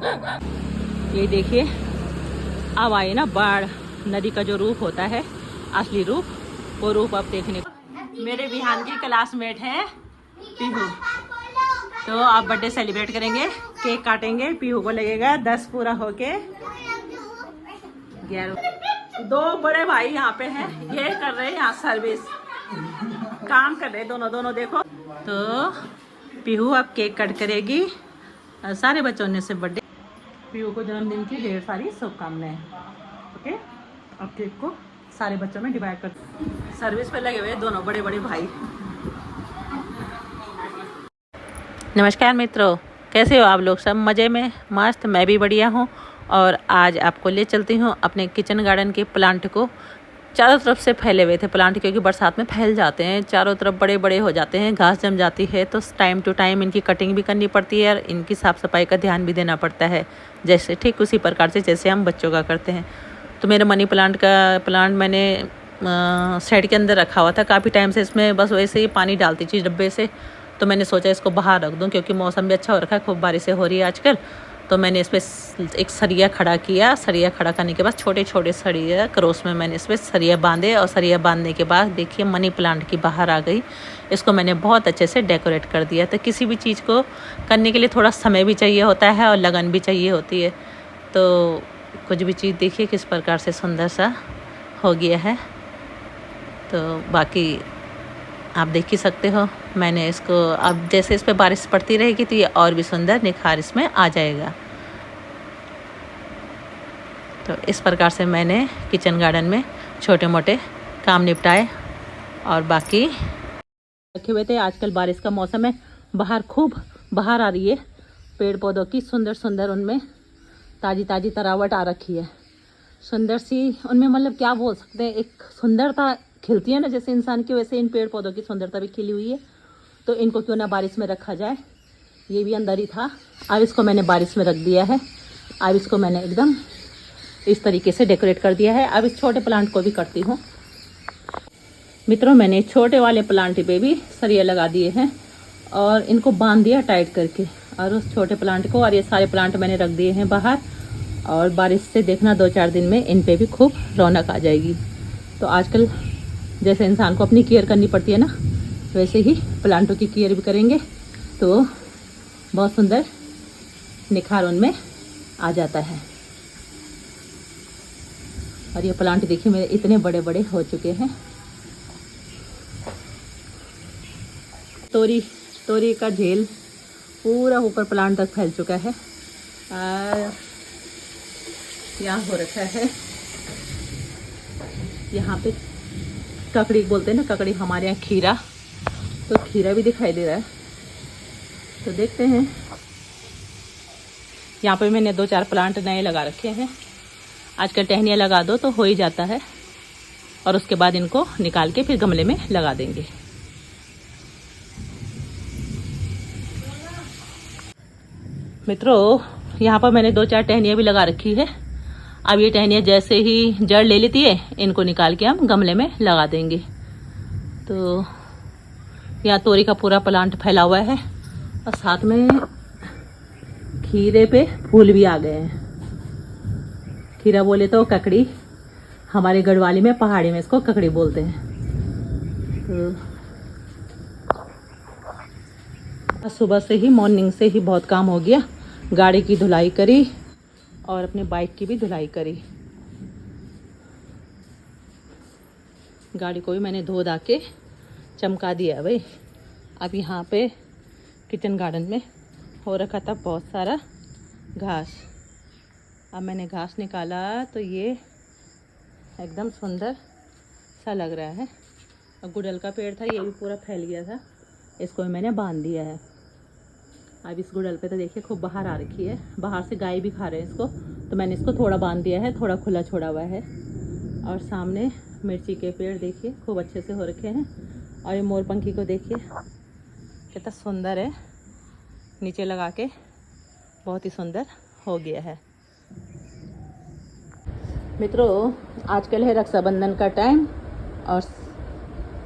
ये देखिए, अब आई ना बाढ़। नदी का जो रूप होता है, असली रूप, वो रूप अब देखने को। मेरे बिहान की क्लासमेट है पीहू, तो आप बर्थडे सेलिब्रेट करेंगे, केक काटेंगे। पीहू को लगेगा 10 पूरा होके 11। दो बड़े भाई यहाँ पे हैं, ये कर रहे हैं यहाँ सर्विस, काम कर रहे दोनों दोनों देखो। तो पीहू अब केक कट करेगी। सारे बच्चों ने से बर्थडे, पीहू को जन्मदिन की ढेर सारी शुभकामनाएं। ओके, अब केक को सारे बच्चों में डिवाइड कर। सर्विस पे लगे हुए दोनों बड़े बड़े भाई। नमस्कार मित्रों, कैसे हो आप लोग? सब मज़े में, मस्त। मैं भी बढ़िया हूँ। और आज आपको ले चलती हूँ अपने किचन गार्डन के प्लांट को। चारों तरफ से फैले हुए थे प्लांट, क्योंकि बरसात में फैल जाते हैं, चारों तरफ बड़े बड़े हो जाते हैं, घास जम जाती है, तो टाइम टू टाइम इनकी कटिंग भी करनी पड़ती है और इनकी साफ़ सफाई का ध्यान भी देना पड़ता है, जैसे ठीक उसी प्रकार से जैसे हम बच्चों का करते हैं। तो मेरे मनी प्लांट मैंने शेड के अंदर रखा हुआ था काफ़ी टाइम से। इसमें बस वैसे ही पानी डालती थी डब्बे से, तो मैंने सोचा इसको बाहर रख दूं, क्योंकि मौसम भी अच्छा हो रखा है, खूब बारिशें हो रही है आजकल। तो मैंने इस पर एक सरिया खड़ा किया। सरिया खड़ा करने के बाद छोटे छोटे सरिया क्रॉस में मैंने इस पर सरिया बांधे, और सरिया बांधने के बाद देखिए मनी प्लांट की बाहर आ गई। इसको मैंने बहुत अच्छे से डेकोरेट कर दिया। तो किसी भी चीज़ को करने के लिए थोड़ा समय भी चाहिए होता है और लगन भी चाहिए होती है। तो कुछ भी चीज़ देखिए किस प्रकार से सुंदर सा हो गया है। तो बाकी आप देख ही सकते हो। मैंने इसको अब जैसे इस पर बारिश पड़ती रहेगी तो ये और भी सुंदर निखार इसमें आ जाएगा। तो इस प्रकार से मैंने किचन गार्डन में छोटे मोटे काम निपटाए। और बाकी रखे हुए थे। आजकल बारिश का मौसम है, बाहर खूब बाहर आ रही है पेड़ पौधों की, सुंदर सुंदर उनमें ताज़ी ताज़ी तरावट आ रखी है, सुंदर सी उनमें, मतलब क्या बोल सकते हैं, एक सुंदरता खिलती है ना जैसे इंसान की, वैसे इन पेड़ पौधों की सुंदरता भी खिली हुई है। तो इनको क्यों ना बारिश में रखा जाए। ये भी अंदर ही था, अब इसको मैंने बारिश में रख दिया है। अब इसको मैंने एकदम इस तरीके से डेकोरेट कर दिया है। अब इस छोटे प्लांट को भी करती हूँ मित्रों। मैंने छोटे वाले प्लांट पे भी सरिया लगा दिए हैं और इनको बांध दिया टाइट करके, और उस छोटे प्लांट को और ये सारे प्लांट मैंने रख दिए हैं बाहर। और बारिश से देखना 2-4 दिन में इन पे भी खूब रौनक आ जाएगी। तो आजकल जैसे इंसान को अपनी केयर करनी पड़ती है ना, वैसे ही प्लांटों की केयर भी करेंगे तो बहुत सुंदर निखार उनमें आ जाता है। और ये प्लांट देखिए मेरे इतने बड़े बड़े हो चुके हैं। तोरी का झेल पूरा ऊपर प्लांट तक फैल चुका है। यहाँ हो रखा है, यहाँ पे ककड़ी बोलते हैं ना, ककड़ी हमारे यहाँ खीरा, तो खीरा भी दिखाई दे रहा है। तो देखते हैं, यहाँ पे मैंने 2-4 प्लांट नए लगा रखे हैं। आजकल टहनियाँ लगा दो तो हो ही जाता है, और उसके बाद इनको निकाल के फिर गमले में लगा देंगे। मित्रों, यहाँ पर मैंने 2-4 टहनियाँ भी लगा रखी है। अब ये टहनियाँ जैसे ही जड़ ले लेती है, इनको निकाल के हम गमले में लगा देंगे। तो यहाँ तोरी का पूरा प्लांट फैला हुआ है, और साथ में खीरे पे फूल भी आ गए हैं। खीरा बोले तो ककड़ी, हमारे गढ़वाली में, पहाड़ी में इसको ककड़ी बोलते हैं। तो सुबह से ही, मॉर्निंग से ही बहुत काम हो गया। गाड़ी की धुलाई करी और अपने बाइक की भी धुलाई करी। गाड़ी को भी मैंने धो धा के चमका दिया भाई। अब यहाँ पे किचन गार्डन में हो रखा था बहुत सारा घास। अब मैंने घास निकाला तो ये एकदम सुंदर सा लग रहा है। और गुड़हल का पेड़ था, ये भी पूरा फैल गया था, इसको भी मैंने बांध दिया है। अब इस गुड़हल पे तो देखिए खूब बाहर आ रखी है, बाहर से गाय भी खा रहे हैं इसको, तो मैंने इसको थोड़ा बांध दिया है, थोड़ा खुला छोड़ा हुआ है। और सामने मिर्ची के पेड़ देखिए खूब अच्छे से हो रखे हैं। और ये मोरपंखी को देखिए कितना सुंदर है, नीचे लगा के बहुत ही सुंदर हो गया है। मित्रों, आजकल है रक्षाबंधन का टाइम और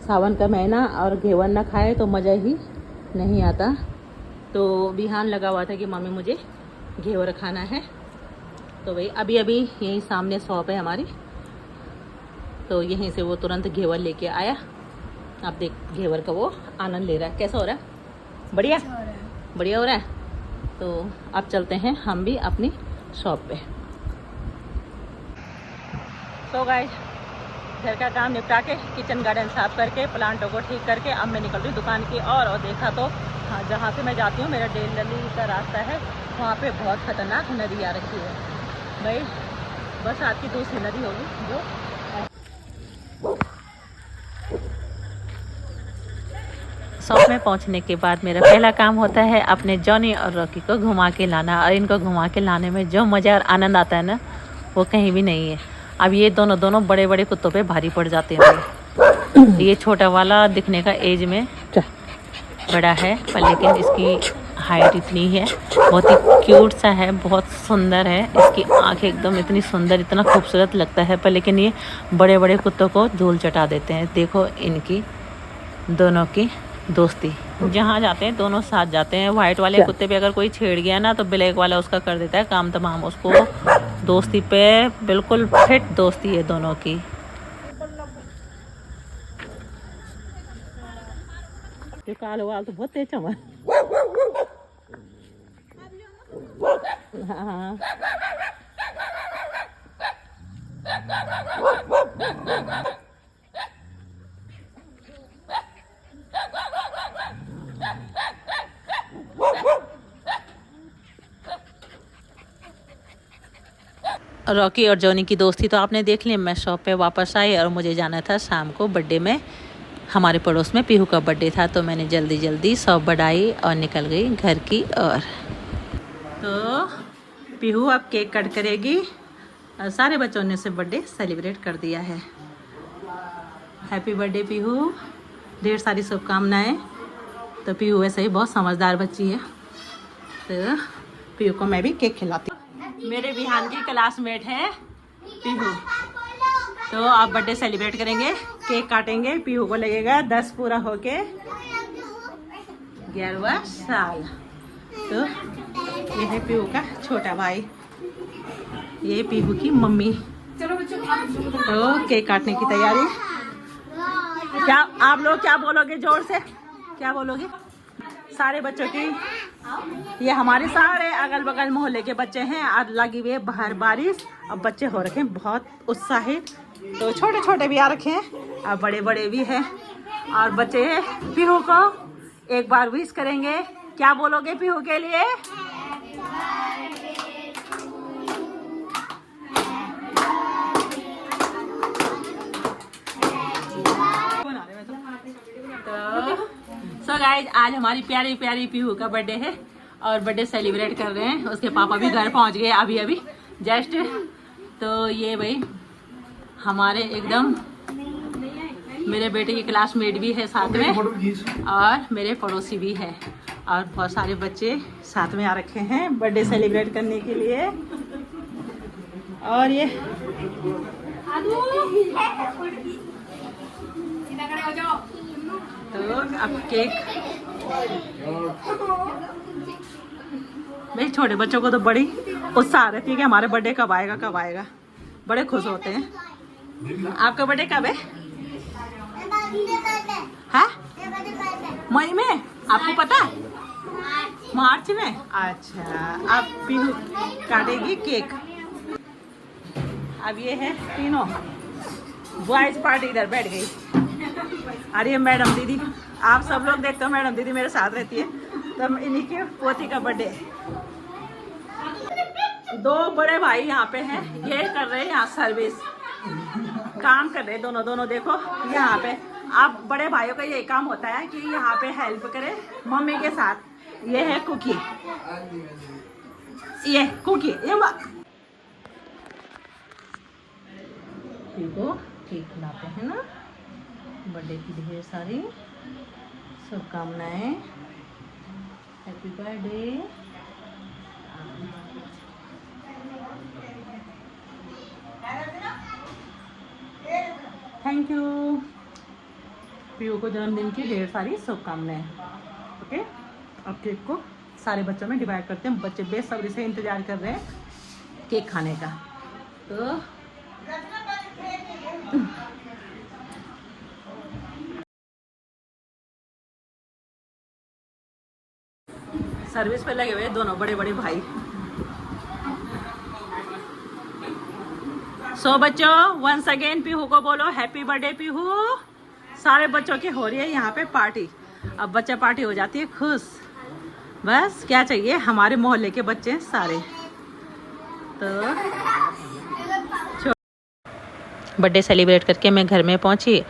सावन का महीना, और घेवर ना खाए तो मज़ा ही नहीं आता। तो बिहान लगा हुआ था कि मम्मी मुझे घेवर खाना है। तो भाई अभी अभी यहीं सामने शॉप है हमारी, तो यहीं से वो तुरंत घेवर लेके आया। आप देख घेवर का वो आनंद ले रहा है। कैसा हो रहा है? बढ़िया बढ़िया हो रहा है। तो अब चलते हैं हम भी अपनी शॉप पे। तो गाइस घर का काम निपटा के किचन गार्डन साफ करके प्लांटों को ठीक करके अब मैं निकल रही हूँ दुकान की और देखा तो हाँ, जहाँ से मैं जाती हूँ मेरा डेली का रास्ता है, वहाँ पे बहुत खतरनाक नदी आ रखी है भाई। बस आज की दूसरी नदी होगी जो। शॉप में पहुंचने के बाद मेरा पहला काम होता है अपने जॉनी और रॉकी को घुमा के लाना, और इनको घुमा के लाने में जो मज़ा और आनंद आता है ना वो कहीं भी नहीं है। अब ये दोनों बड़े बड़े कुत्तों पे भारी पड़ जाते हैं। ये छोटा वाला दिखने का एज में बड़ा है पर लेकिन इसकी हाइट इतनी है, बहुत ही क्यूट सा है, बहुत सुंदर है। इसकी आंखें एकदम इतनी सुंदर, इतना खूबसूरत लगता है पर लेकिन ये बड़े बड़े कुत्तों को धूल चटा देते हैं। देखो इनकी दोनों की दोस्ती, जहाँ जाते हैं दोनों साथ जाते हैं। वाइट वाले कुत्ते पे अगर कोई छेड़ गया ना तो ब्लैक वाला उसका कर देता है काम तमाम। उसको दोस्ती पे बिल्कुल फिट दोस्ती है दोनों की। ये कालो वाल तो बहुत तेज चमक। हाँ रॉकी और जॉनी की दोस्ती तो आपने देख ली। मैं शॉप पे वापस आई और मुझे जाना था शाम को बर्थडे में। हमारे पड़ोस में पीहू का बर्थडे था तो मैंने जल्दी जल्दी शॉप बढ़ाई और निकल गई घर की ओर। तो पीहू अब केक कट करेगी और सारे बच्चों ने से बर्थडे सेलिब्रेट कर दिया है। हैप्पी बर्थडे पीहू, ढेर सारी शुभकामनाएँ। तो पीहू वैसे ही बहुत समझदार बच्ची है, तो पीहू को मैं भी केक खिलाती हूँ। मेरे बिहान की क्लासमेट है पीहू, तो आप बर्थडे सेलिब्रेट करेंगे, केक काटेंगे। पीहू को लगेगा 10 पूरा होके 11वां साल। तो ये है पीहू का छोटा भाई, ये पीहू की मम्मी। तो केक काटने की तैयारी। क्या आप लोग क्या बोलोगे? जोर से क्या बोलोगे? सारे बच्चों की, ये हमारे सारे अगल बगल मोहल्ले के बच्चे हैं। आज लगी हुई है बाहर बारिश, अब बच्चे हो रखे हैं बहुत उत्साहित। तो छोटे छोटे भी आ रखे हैं और बड़े बड़े भी हैं। और बच्चे पीहू को एक बार विश करेंगे। क्या बोलोगे पीहू के लिए? सो गाइज आज हमारी प्यारी प्यारी पीहू का बर्थडे है और बर्थडे सेलिब्रेट कर रहे हैं। उसके पापा भी घर पहुंच गए अभी अभी जस्ट। तो ये भाई हमारे एकदम मेरे बेटे की क्लासमेट भी है साथ में और मेरे पड़ोसी भी है और बहुत सारे बच्चे साथ में आ रखे हैं बर्थडे सेलिब्रेट करने के लिए। और ये तो अब केक, भाई छोटे बच्चों को तो बड़ी उत्साह रहती है कि हमारे बर्थडे कब आएगा कब आएगा, बड़े खुश होते हैं। आपका बर्थडे कब है? हाँ मई में, आपको पता है? मार्च में। अच्छा अब पीहू काटेगी केक। अब ये है तीनों बॉयज पार्टी इधर बैठ गई। अरे मैडम दीदी, आप सब लोग देखते हो मैडम दीदी मेरे साथ रहती है, तो इन्हीं के पोती का बर्थडे। दो बड़े भाई यहाँ पे हैं, ये कर रहे हैं यहाँ सर्विस, काम कर रहे हैं दोनों देखो यहाँ पे। आप बड़े भाइयों का यही काम होता है कि यहाँ पे हेल्प करे मम्मी के साथ। ये है कुकी, ये कुकी, ये देखो केक खिलाते हैं ना। बर्थडे की ढेर सारी शुभकामनाएं। Happy birthday. Thank you. Piyu को जन्मदिन की ढेर सारी शुभकामनाएं। ओके अब केक को सारे बच्चों में डिवाइड करते हैं। बच्चे बेसब्री से इंतजार कर रहे हैं केक खाने का। तो सर्विस पे लगे हुए दोनों बड़े बड़े भाई। सो बच्चों, वंस अगेन पीहू को बोलो हैप्पी बर्थडे पीहू। सारे बच्चों की हो रही है यहाँ पे पार्टी। अब बच्चा पार्टी हो जाती है खुश। बस क्या चाहिए, हमारे मोहल्ले के बच्चे सारे। तो बर्थडे सेलिब्रेट करके मैं घर में पहुँची।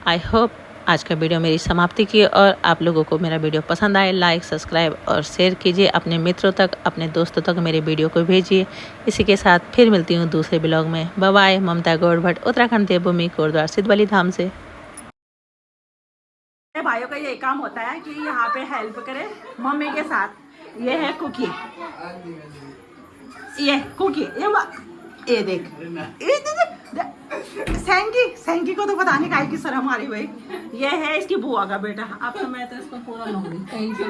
आई होप आज का वीडियो मेरी समाप्ति की और आप लोगों को मेरा वीडियो पसंद आए। लाइक, सब्सक्राइब और शेयर कीजिए अपने मित्रों तक, अपने दोस्तों तक मेरे वीडियो को भेजिए। इसी के साथ फिर मिलती हूँ दूसरे ब्लॉग में। Bye bye. ममता गौड़ भट्ट, उत्तराखंड देवभूमि कोटद्वार सिद्धवली धाम से। भाइयों का ये काम होता है कि यहाँ पे हेल्प करे मम्मी के साथ। ये है कुकी, ये कुकी, ये देख, सैंकी को तो पता नहीं काहे की शर्म आ रही भाई। ये है इसकी बुआ का बेटा। अब तो मैं तो इसको पूरा लूंगी कहीं से।